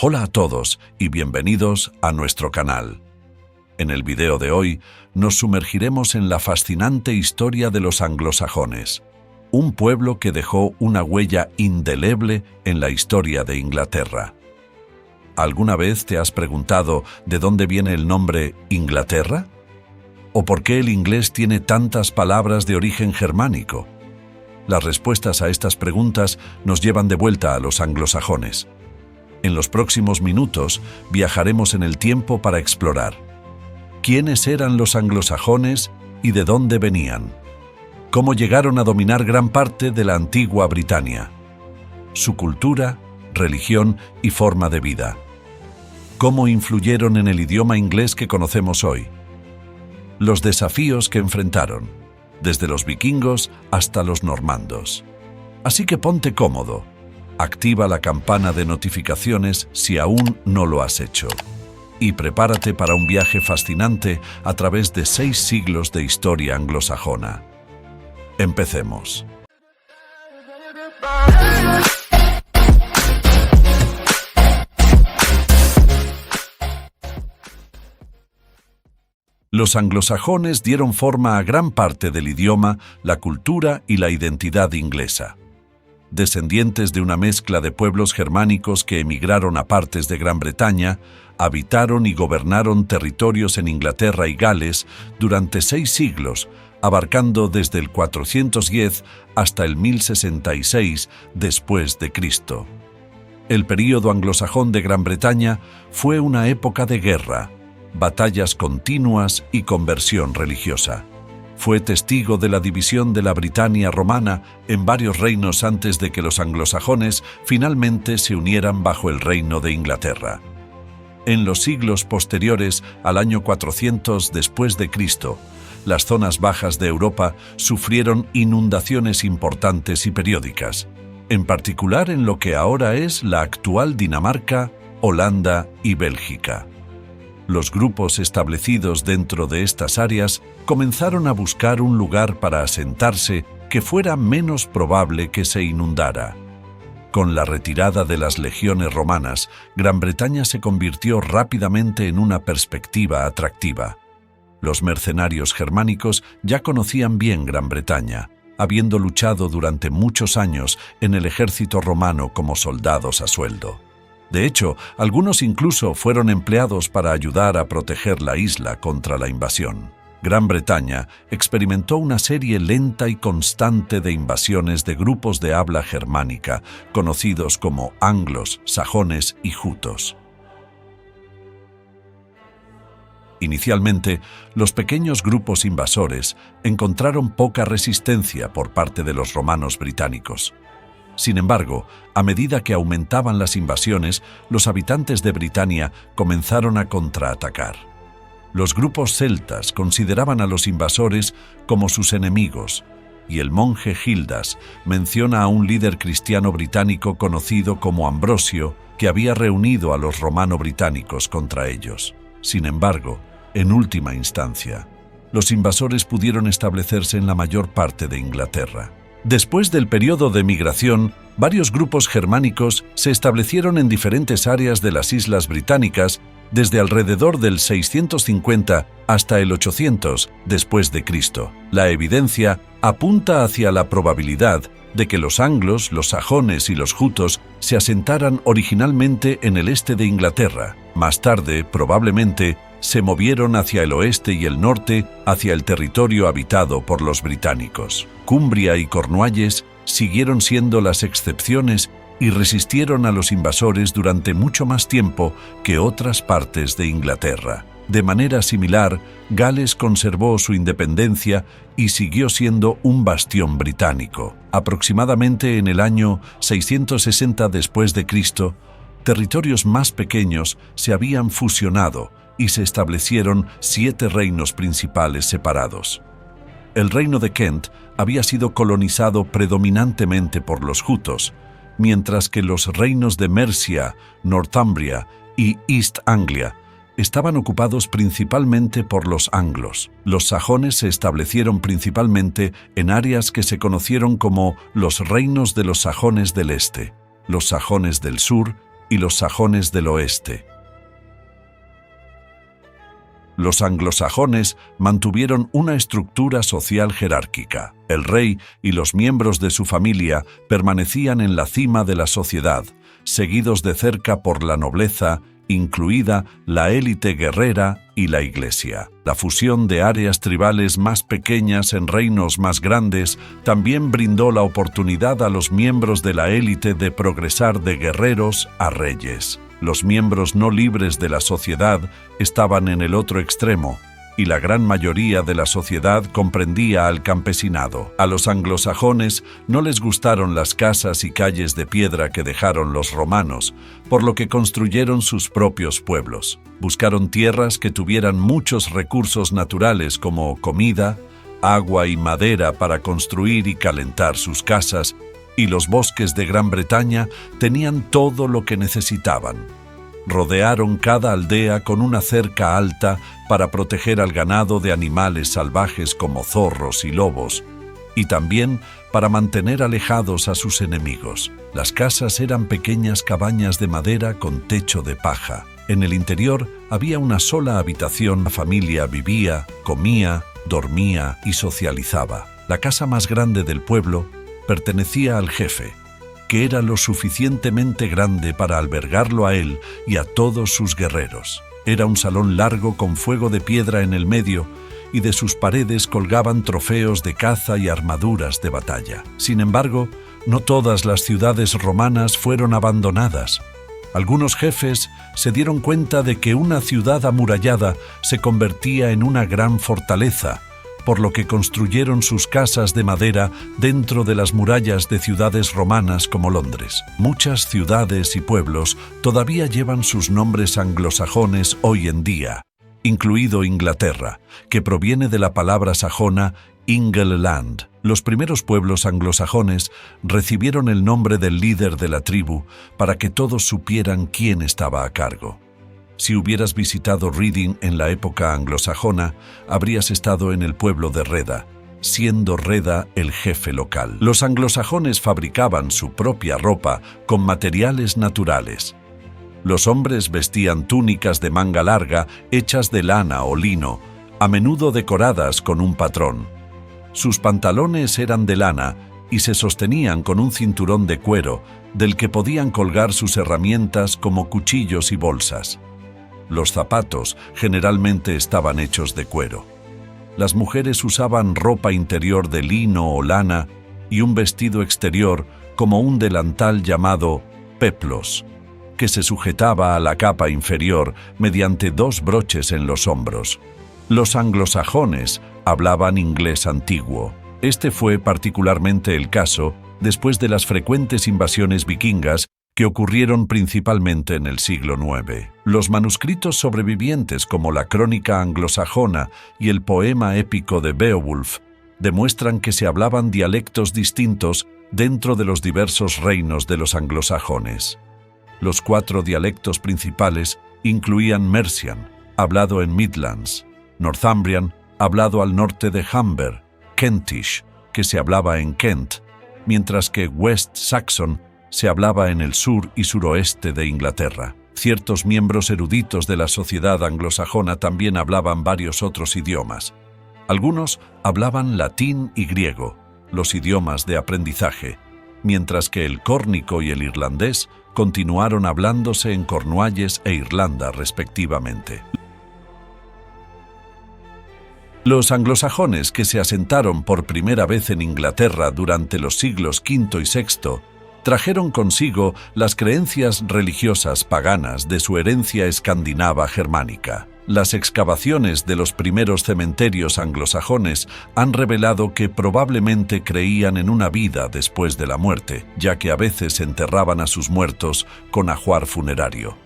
Hola a todos y bienvenidos a nuestro canal. En el video de hoy nos sumergiremos en la fascinante historia de los anglosajones, un pueblo que dejó una huella indeleble en la historia de Inglaterra. ¿Alguna vez te has preguntado de dónde viene el nombre Inglaterra? ¿O por qué el inglés tiene tantas palabras de origen germánico? Las respuestas a estas preguntas nos llevan de vuelta a los anglosajones. En los próximos minutos viajaremos en el tiempo para explorar quiénes eran los anglosajones y de dónde venían, cómo llegaron a dominar gran parte de la antigua Britania, su cultura, religión y forma de vida, cómo influyeron en el idioma inglés que conocemos hoy, los desafíos que enfrentaron, desde los vikingos hasta los normandos. Así que ponte cómodo. Activa la campana de notificaciones si aún no lo has hecho. Y prepárate para un viaje fascinante a través de 6 siglos de historia anglosajona. Empecemos. Los anglosajones dieron forma a gran parte del idioma, la cultura y la identidad inglesa. Descendientes de una mezcla de pueblos germánicos que emigraron a partes de Gran Bretaña, habitaron y gobernaron territorios en Inglaterra y Gales durante 6 siglos, abarcando desde el 410 hasta el 1066 después de Cristo. El período anglosajón de Gran Bretaña fue una época de guerra, batallas continuas y conversión religiosa. Fue testigo de la división de la Britania romana en varios reinos antes de que los anglosajones finalmente se unieran bajo el reino de Inglaterra. En los siglos posteriores al año 400 después de Cristo, las zonas bajas de Europa sufrieron inundaciones importantes y periódicas, en particular en lo que ahora es la actual Dinamarca, Holanda y Bélgica. Los grupos establecidos dentro de estas áreas comenzaron a buscar un lugar para asentarse que fuera menos probable que se inundara. Con la retirada de las legiones romanas, Gran Bretaña se convirtió rápidamente en una perspectiva atractiva. Los mercenarios germánicos ya conocían bien Gran Bretaña, habiendo luchado durante muchos años en el ejército romano como soldados a sueldo. De hecho, algunos incluso fueron empleados para ayudar a proteger la isla contra la invasión. Gran Bretaña experimentó una serie lenta y constante de invasiones de grupos de habla germánica, conocidos como anglos, sajones y jutos. Inicialmente, los pequeños grupos invasores encontraron poca resistencia por parte de los romanos británicos. Sin embargo, a medida que aumentaban las invasiones, los habitantes de Britania comenzaron a contraatacar. Los grupos celtas consideraban a los invasores como sus enemigos, y el monje Gildas menciona a un líder cristiano británico conocido como Ambrosio, que había reunido a los romano-británicos contra ellos. Sin embargo, en última instancia, los invasores pudieron establecerse en la mayor parte de Inglaterra. Después del periodo de migración, varios grupos germánicos se establecieron en diferentes áreas de las islas británicas desde alrededor del 650 hasta el 800 después de Cristo. La evidencia apunta hacia la probabilidad de que los anglos, los sajones y los jutos se asentaran originalmente en el este de Inglaterra. Más tarde, probablemente, se movieron hacia el oeste y el norte, hacia el territorio habitado por los británicos. Cumbria y Cornualles siguieron siendo las excepciones y resistieron a los invasores durante mucho más tiempo que otras partes de Inglaterra. De manera similar, Gales conservó su independencia y siguió siendo un bastión británico. Aproximadamente en el año 660 después de Cristo, territorios más pequeños se habían fusionado y se establecieron 7 reinos principales separados. El reino de Kent había sido colonizado predominantemente por los jutos, mientras que los reinos de Mercia, Northumbria y East Anglia estaban ocupados principalmente por los anglos. Los sajones se establecieron principalmente en áreas que se conocieron como los reinos de los sajones del este, los sajones del sur y los sajones del oeste. Los anglosajones mantuvieron una estructura social jerárquica. El rey y los miembros de su familia permanecían en la cima de la sociedad, seguidos de cerca por la nobleza, incluida la élite guerrera y la iglesia. La fusión de áreas tribales más pequeñas en reinos más grandes también brindó la oportunidad a los miembros de la élite de progresar de guerreros a reyes. Los miembros no libres de la sociedad estaban en el otro extremo, y la gran mayoría de la sociedad comprendía al campesinado. A los anglosajones no les gustaron las casas y calles de piedra que dejaron los romanos, por lo que construyeron sus propios pueblos. Buscaron tierras que tuvieran muchos recursos naturales como comida, agua y madera para construir y calentar sus casas, y los bosques de Gran Bretaña tenían todo lo que necesitaban. Rodearon cada aldea con una cerca alta para proteger al ganado de animales salvajes como zorros y lobos, y también para mantener alejados a sus enemigos. Las casas eran pequeñas cabañas de madera con techo de paja. En el interior había una sola habitación. La familia vivía, comía, dormía y socializaba. La casa más grande del pueblo pertenecía al jefe, que era lo suficientemente grande para albergarlo a él y a todos sus guerreros. Era un salón largo con fuego de piedra en el medio, y de sus paredes colgaban trofeos de caza y armaduras de batalla. Sin embargo, no todas las ciudades romanas fueron abandonadas. Algunos jefes se dieron cuenta de que una ciudad amurallada se convertía en una gran fortaleza, por lo que construyeron sus casas de madera dentro de las murallas de ciudades romanas como Londres. Muchas ciudades y pueblos todavía llevan sus nombres anglosajones hoy en día, incluido Inglaterra, que proviene de la palabra sajona Ingleland. Los primeros pueblos anglosajones recibieron el nombre del líder de la tribu para que todos supieran quién estaba a cargo. Si hubieras visitado Reading en la época anglosajona, habrías estado en el pueblo de Reda, siendo Reda el jefe local. Los anglosajones fabricaban su propia ropa con materiales naturales. Los hombres vestían túnicas de manga larga hechas de lana o lino, a menudo decoradas con un patrón. Sus pantalones eran de lana y se sostenían con un cinturón de cuero, del que podían colgar sus herramientas como cuchillos y bolsas. Los zapatos generalmente estaban hechos de cuero. Las mujeres usaban ropa interior de lino o lana y un vestido exterior como un delantal llamado peplos, que se sujetaba a la capa inferior mediante dos broches en los hombros. Los anglosajones hablaban inglés antiguo. Este fue particularmente el caso después de las frecuentes invasiones vikingas que ocurrieron principalmente en el siglo IX. Los manuscritos sobrevivientes como la Crónica anglosajona y el poema épico de Beowulf demuestran que se hablaban dialectos distintos dentro de los diversos reinos de los anglosajones. Los 4 dialectos principales incluían Mercian, hablado en Midlands, Northumbrian, hablado al norte de Humber, Kentish, que se hablaba en Kent, mientras que West Saxon se hablaba en el sur y suroeste de Inglaterra. Ciertos miembros eruditos de la sociedad anglosajona también hablaban varios otros idiomas. Algunos hablaban latín y griego, los idiomas de aprendizaje, mientras que el córnico y el irlandés continuaron hablándose en Cornualles e Irlanda respectivamente. Los anglosajones que se asentaron por primera vez en Inglaterra durante los siglos V y VI trajeron consigo las creencias religiosas paganas de su herencia escandinava germánica. Las excavaciones de los primeros cementerios anglosajones han revelado que probablemente creían en una vida después de la muerte, ya que a veces enterraban a sus muertos con ajuar funerario.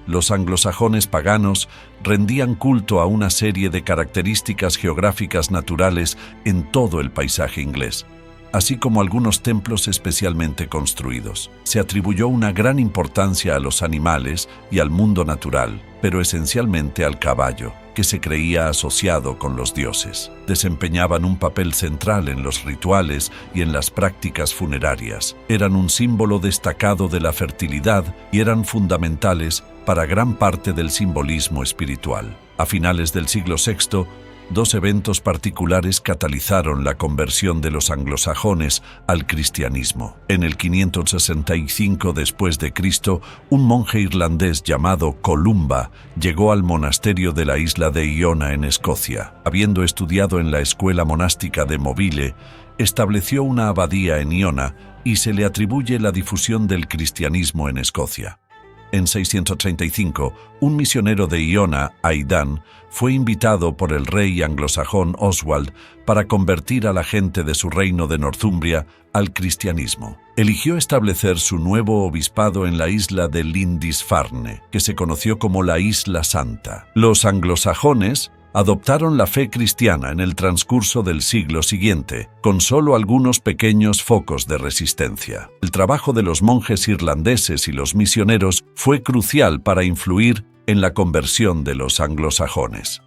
Los anglosajones paganos rendían culto a una serie de características geográficas naturales en todo el paisaje inglés, así como algunos templos especialmente construidos. Se atribuyó una gran importancia a los animales y al mundo natural, pero esencialmente al caballo, que se creía asociado con los dioses. Desempeñaban un papel central en los rituales y en las prácticas funerarias. Eran un símbolo destacado de la fertilidad y eran fundamentales para gran parte del simbolismo espiritual. A finales del siglo VI, dos eventos particulares catalizaron la conversión de los anglosajones al cristianismo. En el 565 después de Cristo, un monje irlandés llamado Columba llegó al monasterio de la isla de Iona en Escocia. Habiendo estudiado en la escuela monástica de Moville, estableció una abadía en Iona y se le atribuye la difusión del cristianismo en Escocia. En 635, un misionero de Iona, Aidan, fue invitado por el rey anglosajón Oswald para convertir a la gente de su reino de Northumbria al cristianismo. Eligió establecer su nuevo obispado en la isla de Lindisfarne, que se conoció como la Isla Santa. Los anglosajones adoptaron la fe cristiana en el transcurso del siglo siguiente, con solo algunos pequeños focos de resistencia. El trabajo de los monjes irlandeses y los misioneros fue crucial para influir en la conversión de los anglosajones.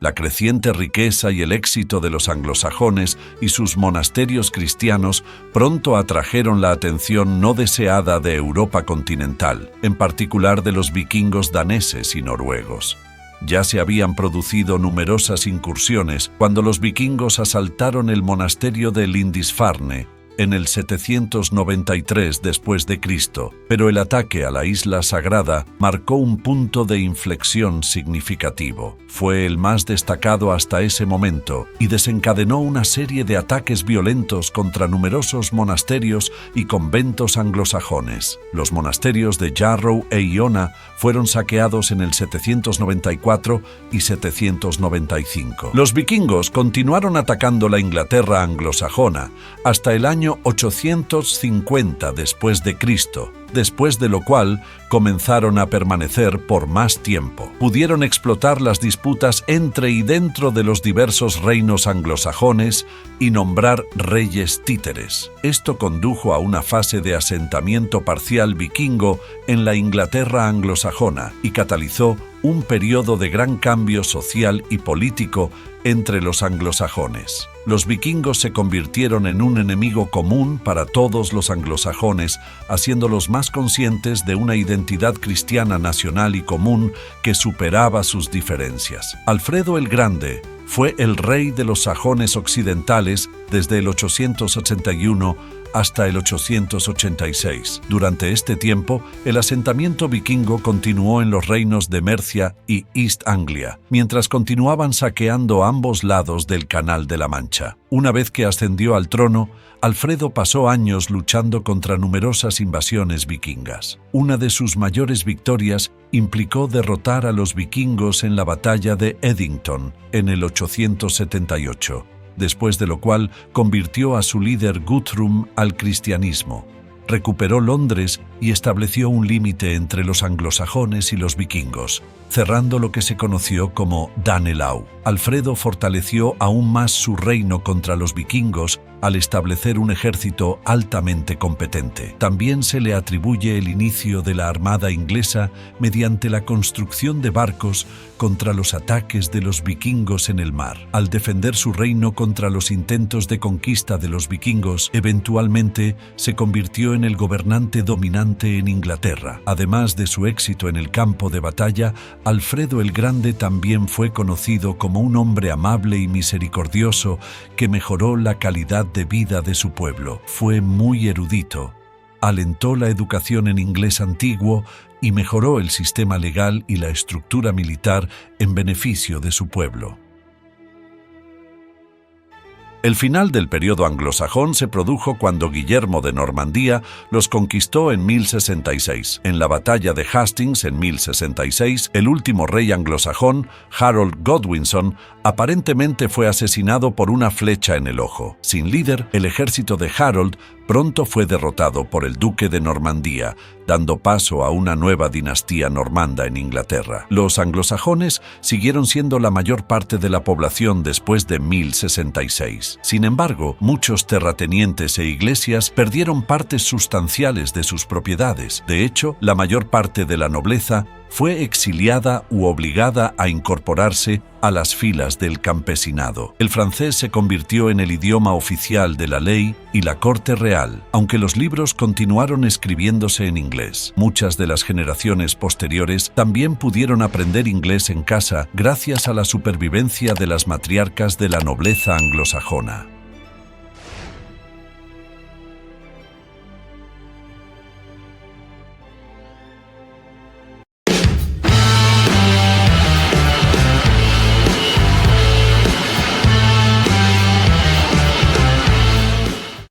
La creciente riqueza y el éxito de los anglosajones y sus monasterios cristianos pronto atrajeron la atención no deseada de Europa continental, en particular de los vikingos daneses y noruegos. Ya se habían producido numerosas incursiones cuando los vikingos asaltaron el monasterio de Lindisfarne en el 793 después de Cristo, pero el ataque a la isla sagrada marcó un punto de inflexión significativo. Fue el más destacado hasta ese momento y desencadenó una serie de ataques violentos contra numerosos monasterios y conventos anglosajones. Los monasterios de Jarrow e Iona fueron saqueados en el 794 y 795. Los vikingos continuaron atacando la Inglaterra anglosajona hasta el año 850 después de Cristo, después de lo cual comenzaron a permanecer por más tiempo. Pudieron explotar las disputas entre y dentro de los diversos reinos anglosajones y nombrar reyes títeres. Esto condujo a una fase de asentamiento parcial vikingo en la Inglaterra anglosajona y catalizó un periodo de gran cambio social y político entre los anglosajones. Los vikingos se convirtieron en un enemigo común para todos los anglosajones, haciéndolos más conscientes de una identidad cristiana nacional y común que superaba sus diferencias. Alfredo el Grande fue el rey de los sajones occidentales desde el 881 hasta el 886. Durante este tiempo, el asentamiento vikingo continuó en los reinos de Mercia y East Anglia, mientras continuaban saqueando ambos lados del Canal de la Mancha. Una vez que ascendió al trono, Alfredo pasó años luchando contra numerosas invasiones vikingas. Una de sus mayores victorias implicó derrotar a los vikingos en la batalla de Edington en el 878. Después de lo cual convirtió a su líder Guthrum al cristianismo. Recuperó Londres y estableció un límite entre los anglosajones y los vikingos, cerrando lo que se conoció como Danelaw. Alfredo fortaleció aún más su reino contra los vikingos al establecer un ejército altamente competente. También se le atribuye el inicio de la armada inglesa mediante la construcción de barcos contra los ataques de los vikingos en el mar. Al defender su reino contra los intentos de conquista de los vikingos, eventualmente se convirtió en el gobernante dominante en Inglaterra. Además de su éxito en el campo de batalla, Alfredo el Grande también fue conocido como un hombre amable y misericordioso que mejoró la calidad de vida de su pueblo. Fue muy erudito, alentó la educación en inglés antiguo y mejoró el sistema legal y la estructura militar en beneficio de su pueblo. El final del periodo anglosajón se produjo cuando Guillermo de Normandía los conquistó en 1066. En la batalla de Hastings en 1066, el último rey anglosajón, Harold Godwinson, aparentemente fue asesinado por una flecha en el ojo. Sin líder, el ejército de Harold pronto fue derrotado por el duque de Normandía, dando paso a una nueva dinastía normanda en Inglaterra. Los anglosajones siguieron siendo la mayor parte de la población después de 1066. Sin embargo, muchos terratenientes e iglesias perdieron partes sustanciales de sus propiedades. De hecho, la mayor parte de la nobleza fue exiliada u obligada a incorporarse a las filas del campesinado. El francés se convirtió en el idioma oficial de la ley y la corte real, aunque los libros continuaron escribiéndose en inglés. Muchas de las generaciones posteriores también pudieron aprender inglés en casa gracias a la supervivencia de las matriarcas de la nobleza anglosajona.